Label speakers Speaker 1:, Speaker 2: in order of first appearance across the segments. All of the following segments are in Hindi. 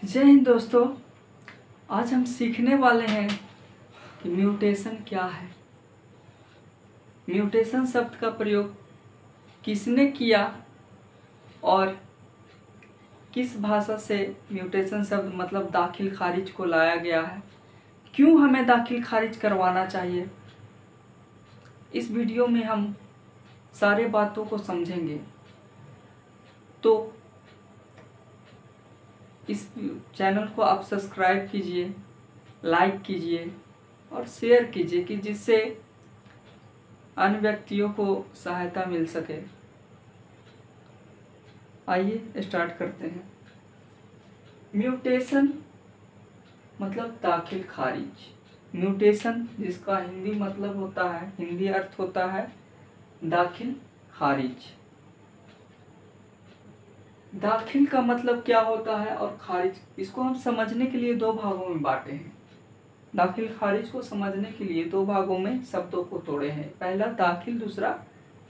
Speaker 1: जय हिंद दोस्तों। आज हम सीखने वाले हैं कि म्यूटेशन क्या है। म्यूटेशन शब्द का प्रयोग किसने किया और किस भाषा से म्यूटेशन शब्द मतलब दाखिल खारिज को लाया गया है, क्यों हमें दाखिल खारिज करवाना चाहिए। इस वीडियो में हम सारे बातों को समझेंगे। तो इस चैनल को आप सब्सक्राइब कीजिए, लाइक कीजिए और शेयर कीजिए कि जिससे अन्य व्यक्तियों को सहायता मिल सके। आइए स्टार्ट करते हैं। म्यूटेशन मतलब दाखिल खारिज। म्यूटेशन जिसका हिंदी मतलब होता है, हिंदी अर्थ होता है दाखिल खारिज। दाखिल का मतलब क्या होता है और खारिज, इसको हम समझने के लिए दो भागों में बांटे हैं। दाखिल खारिज को समझने के लिए दो भागों में शब्दों को तोड़े हैं, पहला दाखिल, दूसरा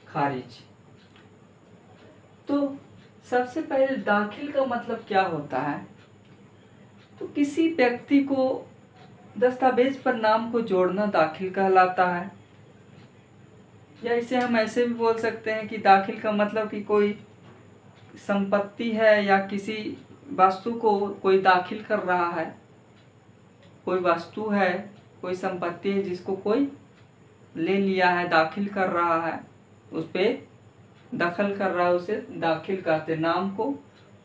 Speaker 1: खारिज। तो सबसे पहले दाखिल का मतलब क्या होता है। तो किसी व्यक्ति को दस्तावेज पर नाम को जोड़ना दाखिल कहलाता है, या इसे हम ऐसे भी बोल सकते हैं कि दाखिल का मतलब कि कोई संपत्ति है या किसी वस्तु को कोई दाखिल कर रहा है। कोई वस्तु है, कोई संपत्ति है जिसको कोई ले लिया है, दाखिल कर रहा है, उस पर दखल कर रहा है, उसे दाखिल कहते हैं। नाम को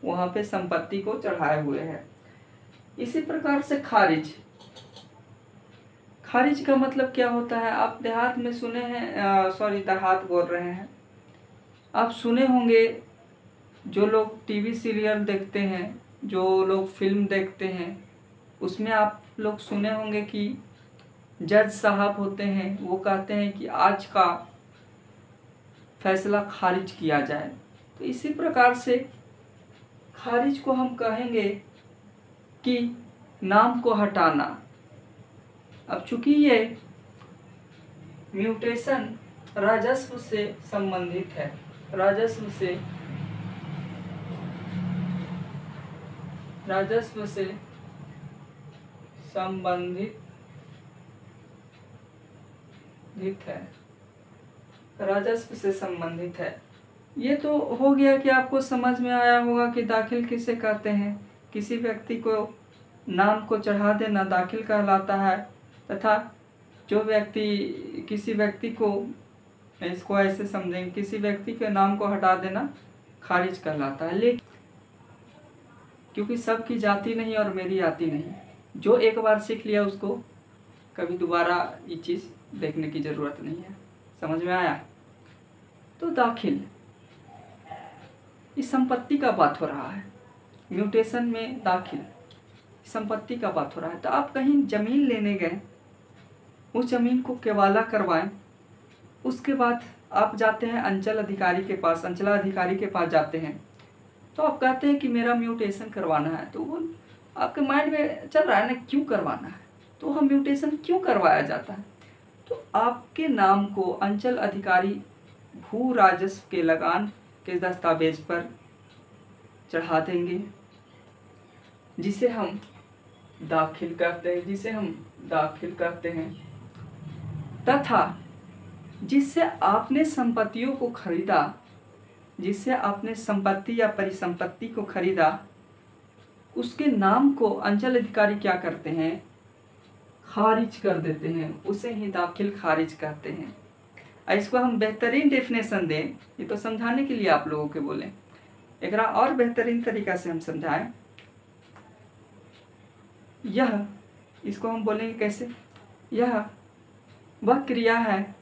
Speaker 1: वहाँ पे संपत्ति को चढ़ाए हुए है। इसी प्रकार से खारिज। खारिज का मतलब क्या होता है। आप देहात में सुने हैं, देहात बोल रहे हैं, आप सुने होंगे। जो लोग टीवी सीरियल देखते हैं, जो लोग फिल्म देखते हैं, उसमें आप लोग सुने होंगे कि जज साहब होते हैं, वो कहते हैं कि आज का फैसला खारिज किया जाए। तो इसी प्रकार से खारिज को हम कहेंगे कि नाम को हटाना। अब चूंकि ये म्यूटेशन राजस्व से संबंधित है, राजस्व से संबंधित है, राजस्व से संबंधित है। ये तो हो गया कि आपको समझ में आया होगा कि दाखिल किसे कहते हैं। किसी व्यक्ति को नाम को चढ़ा देना दाखिल कहलाता है, तथा जो व्यक्ति किसी व्यक्ति को, इसको ऐसे समझेंगे, किसी व्यक्ति के नाम को हटा देना खारिज कहलाता है। लेकिन क्योंकि सबकी जाति नहीं और मेरी आती नहीं, जो एक बार सीख लिया उसको कभी दोबारा ये चीज़ देखने की ज़रूरत नहीं है। समझ में आया। तो दाखिल, इस संपत्ति का बात हो रहा है। म्यूटेशन में दाखिल संपत्ति का बात हो रहा है। तो आप कहीं ज़मीन लेने गए, उस ज़मीन को केवाला करवाएं, उसके बाद आप जाते हैं अंचल अधिकारी के पास, अंचलाधिकारी के पास जाते हैं। तो आप कहते हैं कि मेरा म्यूटेशन करवाना है। तो वो आपके माइंड में चल रहा है ना, क्यों करवाना है, तो हम म्यूटेशन क्यों करवाया जाता है। तो आपके नाम को अंचल अधिकारी भू राजस्व के लगान के दस्तावेज पर चढ़ा देंगे, जिसे हम दाखिल कहते हैं, तथा जिससे आपने संपत्तियों को खरीदा, जिससे आपने संपत्ति या परिसंपत्ति को खरीदा, उसके नाम को अंचल अधिकारी क्या करते हैं, खारिज कर देते हैं। उसे ही दाखिल खारिज कहते हैं। इसको हम बेहतरीन डेफिनेशन दें, ये तो समझाने के लिए आप लोगों के बोले, एक और बेहतरीन तरीका से हम समझाएं। इसको हम बोलेंगे कैसे। यह वह क्रिया है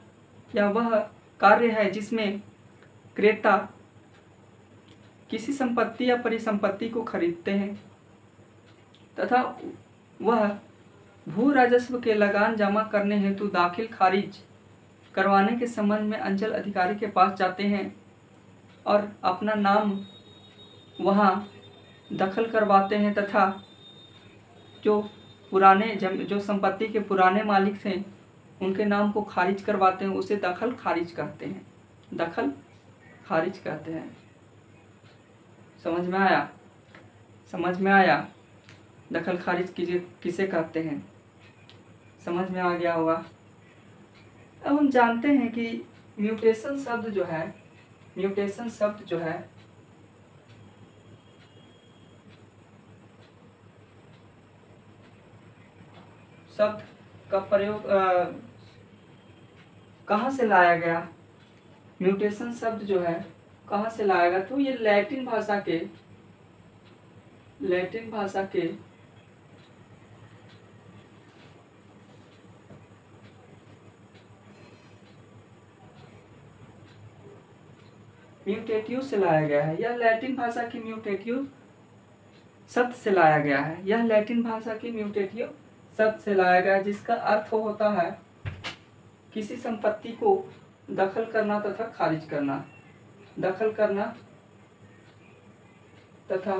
Speaker 1: या वह कार्य है जिसमें क्रेता किसी संपत्ति या परिसंपत्ति को खरीदते हैं, तथा वह भू राजस्व के लगान जमा करने हेतु दाखिल खारिज करवाने के संबंध में अंचल अधिकारी के पास जाते हैं और अपना नाम वहाँ दखल करवाते हैं, तथा जो संपत्ति के पुराने मालिक थे उनके नाम को खारिज करवाते हैं। उसे दखल खारिज कहते हैं, दखल खारिज कहते हैं। समझ में आया। दखल खारिज किसे कहते हैं, समझ में आ गया होगा। अब हम जानते हैं कि म्यूटेशन शब्द जो है, म्यूटेशन शब्द जो है शब्द का प्रयोग कहाँ से लाया गया, म्यूटेशन शब्द जो है कहाँ से लाया गया, तो ये लैटिन भाषा के म्यूटेटिव से लाया गया है। यह लैटिन भाषा की म्यूटेटिव शब्द से लाया गया है। यह लैटिन भाषा की म्यूटेटिव शब्द से लाया गया है, जिसका अर्थ होता है किसी संपत्ति को दखल करना तथा खारिज करना, दखल करना तथा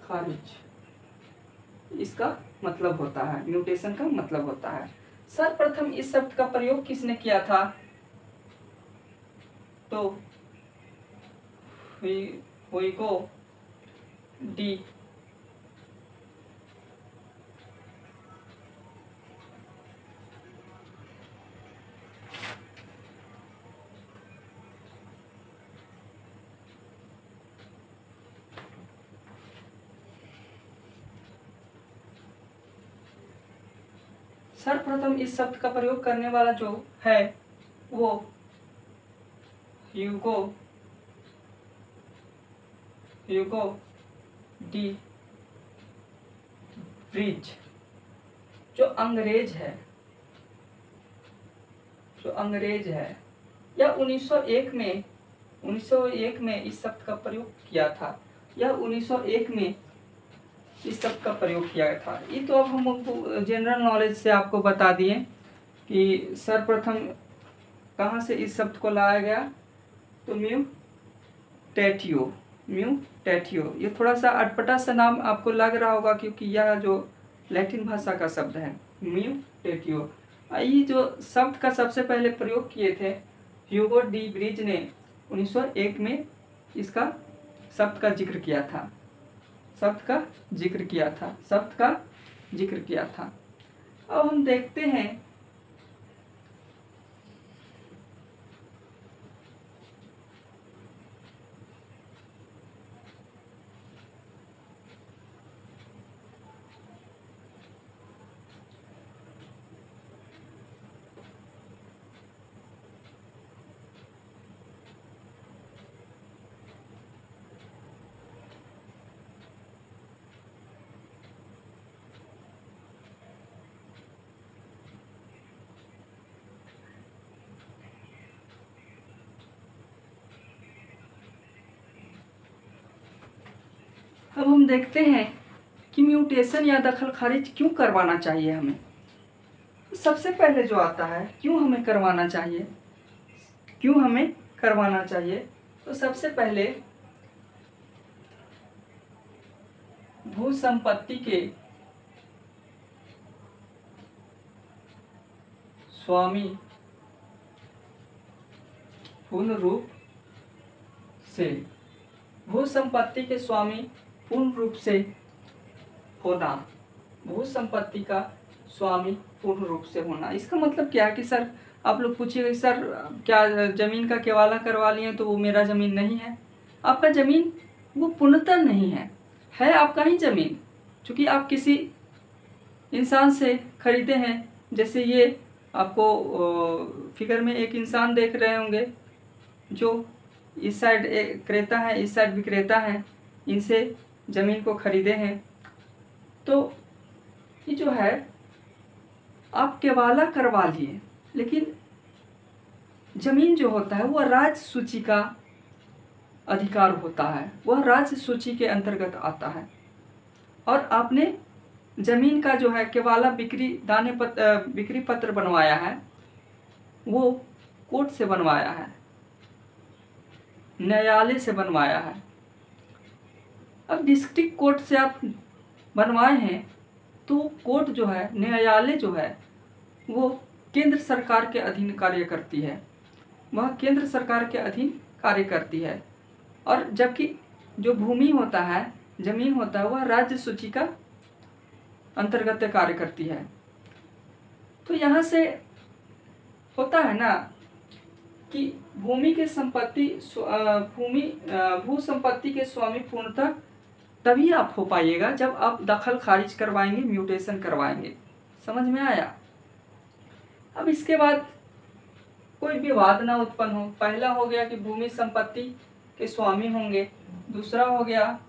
Speaker 1: खारिज, इसका मतलब होता है, म्यूटेशन का मतलब होता है। सर्वप्रथम इस शब्द का प्रयोग किसने किया था, तो हुइगो डी सर्वप्रथम इस शब्द का प्रयोग करने वाला जो है वो ह्यूगो डी ब्रिज, जो अंग्रेज है, यह 1901 में इस शब्द का प्रयोग किया था। यह 1901 में इस शब्द का प्रयोग किया था। ये तो अब हम जनरल नॉलेज से आपको बता दिए कि सर्वप्रथम कहाँ से इस शब्द को लाया गया, तो म्यूटेटिव। ये थोड़ा सा अटपटा सा नाम आपको लग रहा होगा, क्योंकि यह जो लैटिन भाषा का शब्द है म्यूटेटिव। ये जो शब्द का सबसे पहले प्रयोग किए थे ह्यूगो डी ब्रिज ने 1901 में इसका शब्द का जिक्र किया था। अब हम देखते हैं कि म्यूटेशन या दखल खारिज क्यों करवाना चाहिए हमें। सबसे पहले जो आता है क्यों हमें करवाना चाहिए, तो सबसे पहले भू संपत्ति के स्वामी पूर्ण रूप से, भू संपत्ति के स्वामी पूर्ण रूप से होना, भू संपत्ति का स्वामी पूर्ण रूप से होना। इसका मतलब क्या है कि सर आप लोग पूछिएगा सर क्या जमीन का केवाला करवा लिए तो वो मेरा जमीन नहीं है। आपका जमीन वो पूर्णतः नहीं है आपका ही जमीन, क्योंकि आप किसी इंसान से खरीदे हैं। जैसे ये आपको फिगर में एक इंसान देख रहे होंगे जो इस साइड क्रेता है, इस साइड विक्रेता है, इनसे ज़मीन को खरीदे हैं। तो ये जो है आप केवाला करवा लिए, लेकिन ज़मीन जो होता है वह राज्य सूची का अधिकार होता है, वह राज्य सूची के अंतर्गत आता है। और आपने ज़मीन का जो है केवाला बिक्री पत्र बनवाया है, वो कोर्ट से बनवाया है, न्यायालय से बनवाया है। अब डिस्ट्रिक्ट कोर्ट से आप बनवाए हैं तो कोर्ट जो है, न्यायालय जो है, वो केंद्र सरकार के अधीन कार्य करती है, वह केंद्र सरकार के अधीन कार्य करती है। और जबकि जो भूमि होता है जमीन होता है वह राज्य सूची का अंतर्गत कार्य करती है। तो यहाँ से होता है ना कि भूमि के संपत्ति भू संपत्ति के स्वामी पूर्णतः तभी आप हो पाइएगा जब आप दखल खारिज करवाएंगे, म्यूटेशन करवाएंगे। समझ में आया? अब इसके बाद कोई विवाद ना उत्पन्न हो। पहला हो गया कि भूमि संपत्ति के स्वामी होंगे। दूसरा हो गया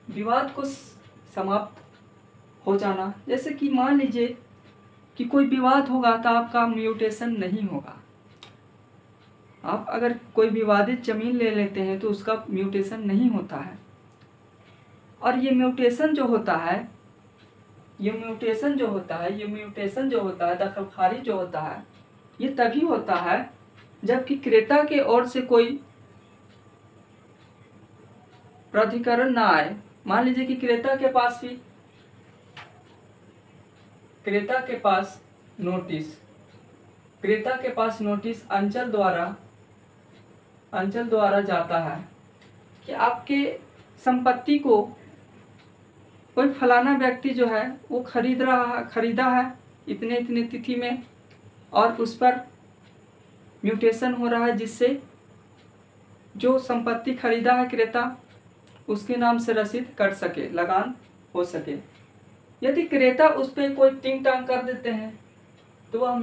Speaker 1: विवाद को समाप्त हो जाना। जैसे कि मान लीजिए कि कोई विवाद होगा तो आपका म्यूटेशन नहीं होगा। आप अगर कोई विवादित जमीन ले लेते हैं तो उसका म्यूटेशन नहीं होता है। और ये म्यूटेशन जो होता है दखल खारिज जो होता है, ये तभी होता है जबकि क्रेता के ओर से कोई प्राधिकरण ना आए। मान लीजिए कि क्रेता के पास नोटिस अंचल द्वारा जाता है कि आपके संपत्ति को कोई फलाना व्यक्ति जो है वो खरीदा है इतने तिथि में, और उस पर म्यूटेशन हो रहा है जिससे जो संपत्ति खरीदा है क्रेता उसके नाम से रसीद कट सके, लगान हो सके। यदि क्रेता उस पर कोई टिंग टांग कर देते हैं तो वह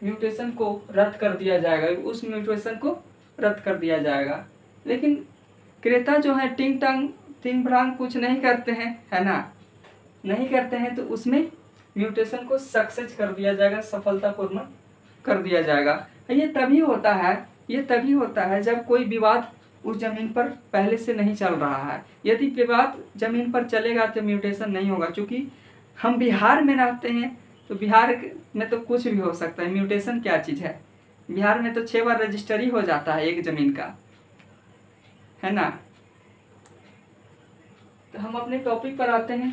Speaker 1: म्यूटेशन को रद्द कर दिया जाएगा, उस म्यूटेशन को रद्द कर दिया जाएगा। लेकिन क्रेता जो है टिंग भ्रांग कुछ नहीं करते हैं, है ना, नहीं करते हैं, तो उसमें म्यूटेशन को सक्सेस कर दिया जाएगा, सफलतापूर्वक कर दिया जाएगा। ये तभी होता है जब कोई विवाद उस जमीन पर पहले से नहीं चल रहा है। यदि विवाद जमीन पर चलेगा तो म्यूटेशन नहीं होगा। क्योंकि हम बिहार में रहते हैं तो बिहार में तो कुछ भी हो सकता है, म्यूटेशन क्या चीज़ है। बिहार में तो 6 बार रजिस्ट्री हो जाता है एक जमीन का, है ना। तो हम अपने टॉपिक पर आते हैं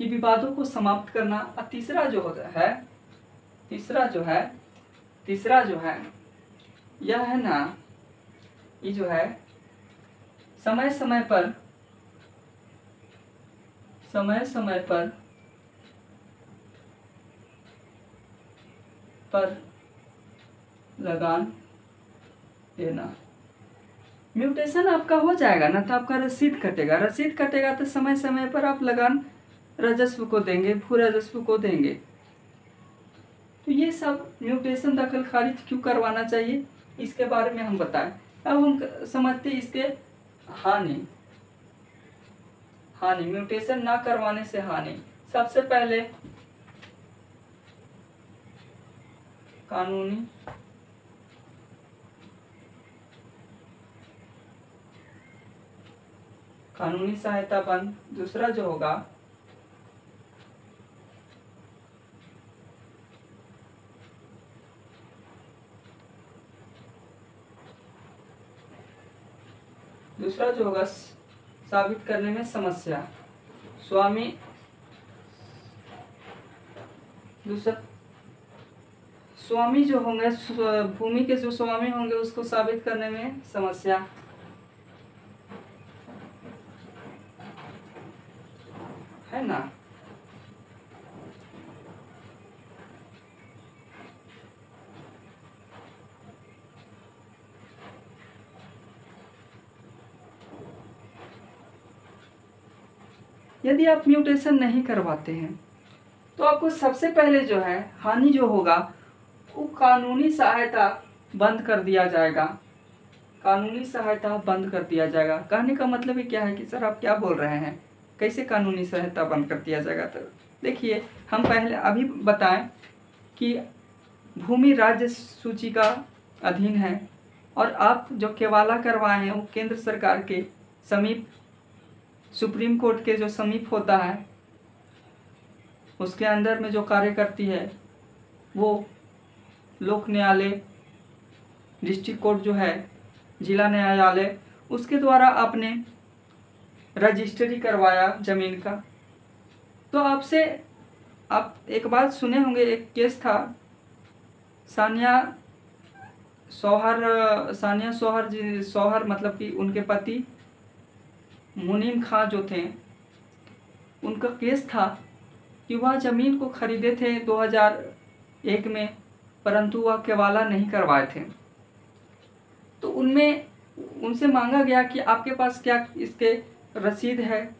Speaker 1: कि विवादों को समाप्त करना। और तीसरा जो है यह है ना, ये जो है समय समय पर लगान देना। म्यूटेशन आपका हो जाएगा ना तो आपका रसीद कटेगा तो समय समय पर आप लगान राजस्व को देंगे, भू राजस्व को देंगे। तो ये सब म्यूटेशन दखल खारिज क्यों करवाना चाहिए इसके बारे में हम बताएं। अब हम समझते इसके हानि, म्यूटेशन ना करवाने से हानि। सबसे पहले कानूनी सहायता बंद। दूसरा जो होगा साबित करने में समस्या। स्वामी जो होंगे, भूमि के जो स्वामी होंगे उसको साबित करने में समस्या, है ना। यदि आप म्यूटेशन नहीं करवाते हैं तो आपको सबसे पहले जो है हानि जो होगा वो कानूनी सहायता बंद कर दिया जाएगा। कहने का मतलब ही क्या है कि सर आप क्या बोल रहे हैं, कैसे कानूनी सहायता बंद कर दिया जाएगा। तो देखिए, हम पहले अभी बताएं कि भूमि राज्य सूची का अधीन है और आप जो केवाला करवाए हैं वो केंद्र सरकार के समीप, सुप्रीम कोर्ट के जो समीप होता है उसके अंदर में जो कार्य करती है वो लोक न्यायालय, डिस्ट्रिक्ट कोर्ट जो है, जिला न्यायालय, उसके द्वारा आपने रजिस्ट्री करवाया जमीन का, तो आपसे आप एक बात सुने होंगे, एक केस था सानिया सोहर मतलब कि उनके पति मुनीम खां जो थे, उनका केस था कि वह ज़मीन को खरीदे थे 2001 में, परंतु वह केवाला नहीं करवाए थे। तो उनसे मांगा गया कि आपके पास क्या इसके रसीद है।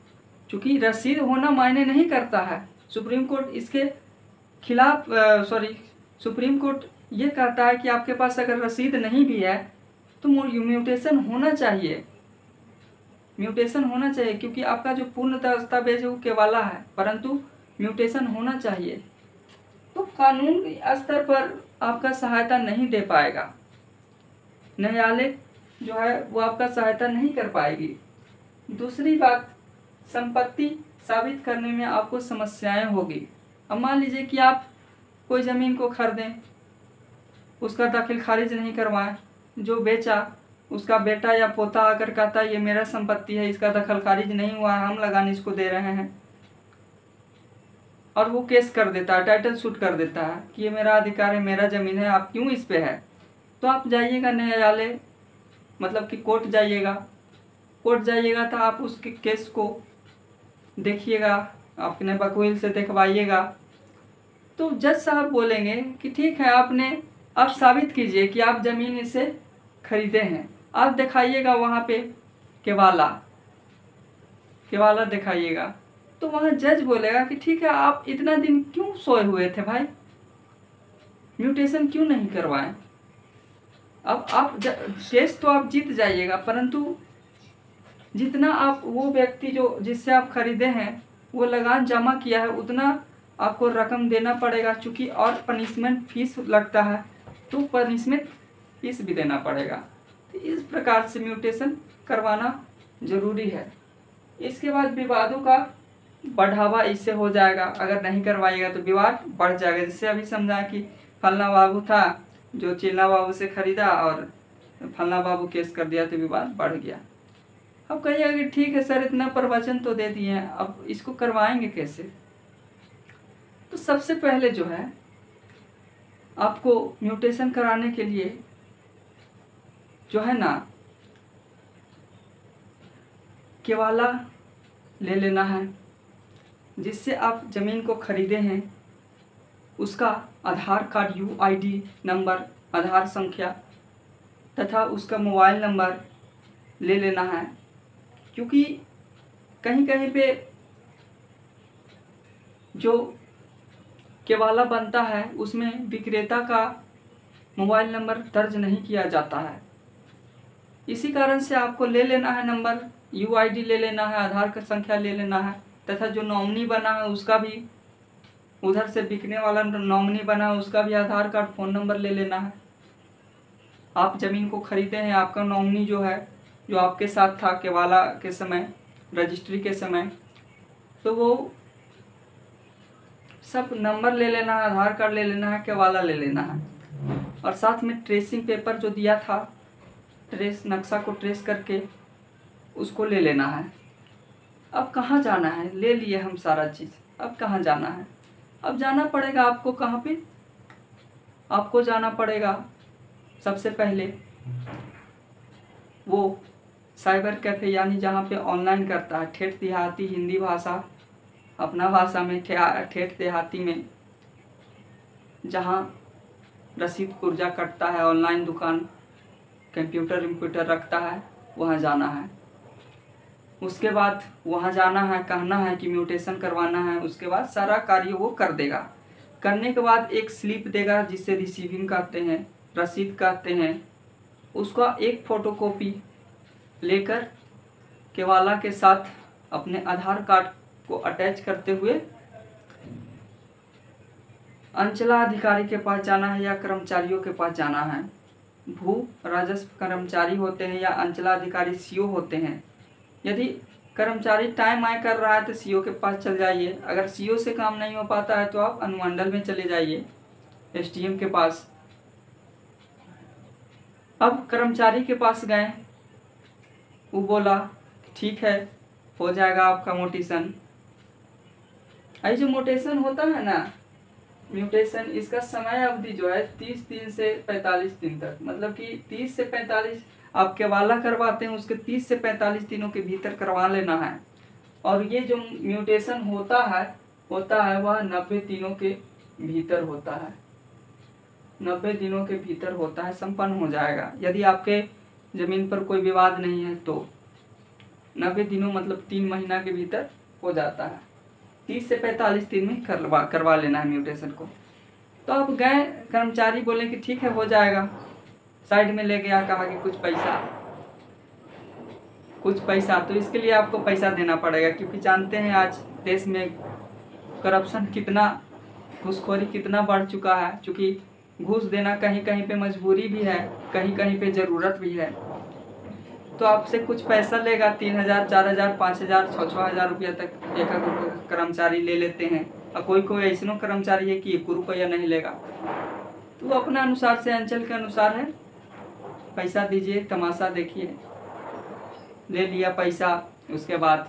Speaker 1: चूँकि रसीद होना मायने नहीं करता है, सुप्रीम कोर्ट इसके खिलाफ सुप्रीम कोर्ट ये कहता है कि आपके पास अगर रसीद नहीं भी है तो म्यूटेशन होना चाहिए, क्योंकि आपका जो पूर्ण दस्तावेज है वो केवाला है, परंतु म्यूटेशन होना चाहिए। तो कानून स्तर पर आपका सहायता नहीं दे पाएगा, न्यायालय जो है वो आपका सहायता नहीं कर पाएगी। दूसरी बात, संपत्ति साबित करने में आपको समस्याएं होगी। अब मान लीजिए कि आप कोई ज़मीन को खरीदें, उसका दाखिल खारिज नहीं करवाएं, जो बेचा उसका बेटा या पोता आकर कहता है ये मेरा संपत्ति है, इसका दखल खारिज नहीं हुआ है, हम लगान इसको दे रहे हैं, और वो केस कर देता है, टाइटल शूट कर देता है कि ये मेरा अधिकार है, मेरा ज़मीन है, आप क्यों इस पे है। तो आप जाइएगा न्यायालय, मतलब कि कोर्ट जाइएगा तो आप उसके केस को देखिएगा, अपने वकील से देखवाइएगा। तो जज साहब बोलेंगे कि ठीक है, आप साबित कीजिए कि आप ज़मीन इसे खरीदे हैं, आप दिखाइएगा वहाँ पे केवाला दिखाइएगा। तो वहाँ जज बोलेगा कि ठीक है, आप इतना दिन क्यों सोए हुए थे भाई, म्यूटेशन क्यों नहीं करवाएं। अब आप केस तो आप जीत जाइएगा, परंतु जितना आप वो व्यक्ति जिससे आप खरीदे हैं वो लगान जमा किया है उतना आपको रकम देना पड़ेगा, चूँकि और पनिशमेंट फीस लगता है, तो पनिशमेंट फीस भी देना पड़ेगा। तो इस प्रकार से म्यूटेशन करवाना ज़रूरी है। इसके बाद विवादों का बढ़ावा इससे हो जाएगा, अगर नहीं करवाइएगा तो विवाद बढ़ जाएगा। जैसे अभी समझा कि फलना बाबू था जो चिल्ला बाबू से खरीदा और फलना बाबू केस कर दिया, तो विवाद बढ़ गया। अब कहिएगा कि ठीक है सर, इतना प्रवचन तो दे दिए हैं, अब इसको करवाएंगे कैसे। तो सबसे पहले जो है आपको म्यूटेशन कराने के लिए जो है ना केवाला ले लेना है। जिससे आप ज़मीन को खरीदे हैं उसका आधार कार्ड UID नंबर, आधार संख्या तथा उसका मोबाइल नंबर ले लेना है, क्योंकि कहीं कहीं पे जो केवाला बनता है उसमें विक्रेता का मोबाइल नंबर दर्ज नहीं किया जाता है। इसी कारण से आपको ले लेना है नंबर, UID ले लेना है, आधार कार्ड संख्या ले लेना है, तथा जो नॉमिनी बना है उसका भी, उधर से बिकने वाला नॉमिनी बना है उसका भी आधार कार्ड, फ़ोन नंबर ले लेना है। आप ज़मीन को खरीदे हैं, आपका नॉमिनी जो है, जो आपके साथ था केवाला के समय, रजिस्ट्री के समय, तो वो सब नंबर ले लेना है, आधार कार्ड ले लेना है, केवाला ले लेना है, और साथ में ट्रेसिंग पेपर जो दिया था, नक्शा को ट्रेस करके उसको ले लेना है। अब कहाँ जाना है, ले लिए हम सारा चीज़, अब कहाँ जाना है। अब जाना पड़ेगा आपको, कहाँ पे आपको जाना पड़ेगा, सबसे पहले वो साइबर कैफ़े, यानी जहाँ पे ऑनलाइन करता है, ठेठ देहाती हिंदी भाषा, अपना भाषा में ठेठ देहाती में, जहाँ रसीद पुर्जा कटता है, ऑनलाइन दुकान, कंप्यूटर रखता है, वहाँ जाना है। उसके बाद वहाँ जाना है, कहना है कि म्यूटेशन करवाना है, उसके बाद सारा कार्य वो कर देगा। करने के बाद एक स्लिप देगा जिसे रिसीविंग कहते हैं, रसीद कहते हैं, उसका एक फ़ोटोकॉपी लेकर केवाला के साथ अपने आधार कार्ड को अटैच करते हुए अंचलाधिकारी के पास जाना है या कर्मचारियों के पास जाना है। भू राजस्व कर्मचारी होते हैं या अंचलाधिकारी CO होते हैं। यदि कर्मचारी टाइम आए कर रहा है तो CO के पास चल जाइए, अगर CO से काम नहीं हो पाता है तो आप अनुमंडल में चले जाइए, SDM के पास। अब कर्मचारी के पास गए, वो बोला ठीक है, हो जाएगा आपका म्यूटेशन। ये जो म्यूटेशन होता है ना, म्यूटेशन, इसका समय अवधि जो है 30 दिन से 45 दिन तक, मतलब कि 30 से 45 आप केवाला करवाते हैं उसके 30 से 45 दिनों के भीतर करवा लेना है। और ये जो म्यूटेशन होता है वह 90 दिनों के भीतर होता है, 90 दिनों के भीतर होता है, संपन्न हो जाएगा। यदि आपके ज़मीन पर कोई विवाद नहीं है तो 90 दिनों मतलब 3 महीना के भीतर हो जाता है। 30 से 45 दिन में करवा लेना है म्यूटेशन को। तो आप गए, कर्मचारी बोले कि ठीक है हो जाएगा, साइड में ले गया, कहा कि कुछ पैसा, तो इसके लिए आपको पैसा देना पड़ेगा, क्योंकि जानते हैं आज देश में करप्शन कितना, घूसखोरी कितना बढ़ चुका है। क्योंकि घूस देना कहीं कहीं पे मजबूरी भी है, कहीं कहीं पे ज़रूरत भी है। तो आपसे कुछ पैसा लेगा, 3000, 4000, 5000, 6-6 रुपया तक एक कर्मचारी ले लेते हैं। और कोई ऐसा कर्मचारी है कि 1 रुपया नहीं लेगा। तो अपना अनुसार से, अंचल के अनुसार है, पैसा दीजिए, तमाशा देखिए, ले लिया पैसा, उसके बाद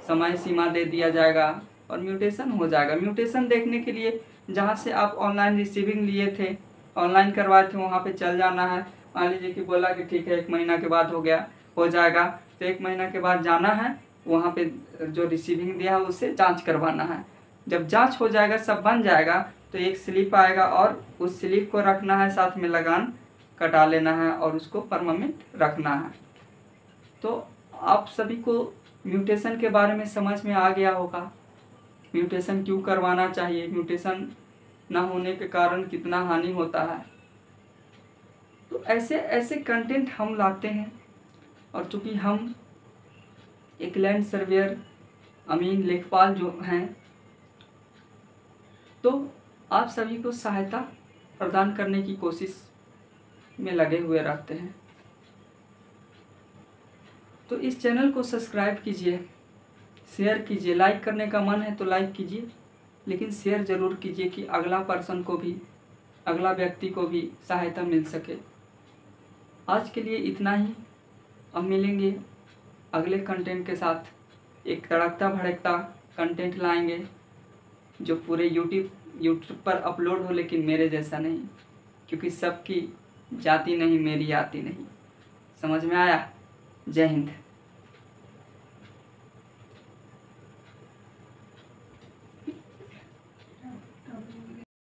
Speaker 1: समय सीमा दे दिया जाएगा और म्यूटेशन हो जाएगा। म्यूटेशन देखने के लिए जहाँ से आप ऑनलाइन रिसीविंग लिए थे, ऑनलाइन करवाए थे, वहाँ पे चल जाना है। मान लीजिए कि बोला कि ठीक है 1 महीना के बाद हो जाएगा, तो 1 महीना के बाद जाना है, वहाँ पे जो रिसीविंग दिया है उससे जांच करवाना है। जब जांच हो जाएगा, सब बन जाएगा, तो एक स्लिप आएगा और उस स्लिप को रखना है, साथ में लगान कटा लेना है और उसको परमानेंट रखना है। तो आप सभी को म्यूटेशन के बारे में समझ में आ गया होगा, म्यूटेशन क्यों करवाना चाहिए, म्यूटेशन ना होने के कारण कितना हानि होता है। तो ऐसे कंटेंट हम लाते हैं। और चूँकि हम एक लैंड सर्वेयर अमीन लेखपाल जो हैं, तो आप सभी को सहायता प्रदान करने की कोशिश में लगे हुए रहते हैं। तो इस चैनल को सब्सक्राइब कीजिए, शेयर कीजिए, लाइक करने का मन है तो लाइक कीजिए, लेकिन शेयर ज़रूर कीजिए कि अगला पर्सन को भी, अगला व्यक्ति को भी सहायता मिल सके। आज के लिए इतना ही। अब मिलेंगे अगले कंटेंट के साथ। एक तड़कता भड़कता कंटेंट लाएंगे जो पूरे यूट्यूब पर अपलोड हो, लेकिन मेरे जैसा नहीं, क्योंकि सबकी जाति नहीं, मेरी आती नहीं। समझ में आया? जय हिंद।